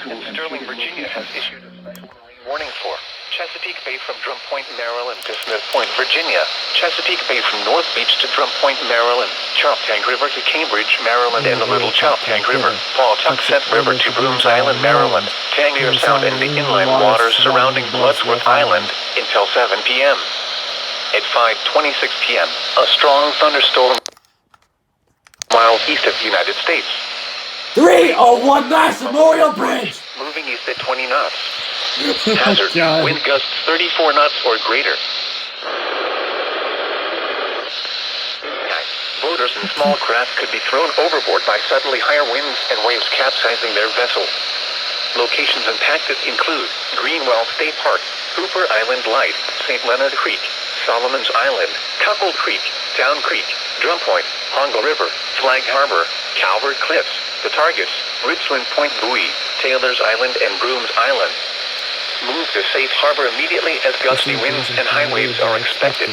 in Sterling, Virginia has issued a special marine warning for Chesapeake Bay from Drum Point, Maryland to Smith Point, Virginia, Chesapeake Bay from North Beach to Drum Point, Maryland, Choptank River to Cambridge, Maryland, and the Little Choptank River, Pawtuxet River to Brooms Island, Maryland, Tangier Sound and the inland waters surrounding Bloodsworth Island until 7 p.m. At 5:26 p.m., a strong thunderstorm miles east of the United States. 301 Mass Memorial Bridge! Moving east at 20 knots. Hazard, wind gusts 34 knots or greater. Boaters and small craft could be thrown overboard by suddenly higher winds and waves capsizing their vessel. Locations impacted include Greenwell State Park, Hooper Island Light, St. Leonard Creek, Solomon's Island, Cuckold Creek, Down Creek, Drum Point, Hongo River, Flag Harbor, Calvert Cliffs, The Targets, Richland Point Buoy, Taylor's Island, and Brooms Island. Move to safe harbor immediately as gusty winds and high waves are expected.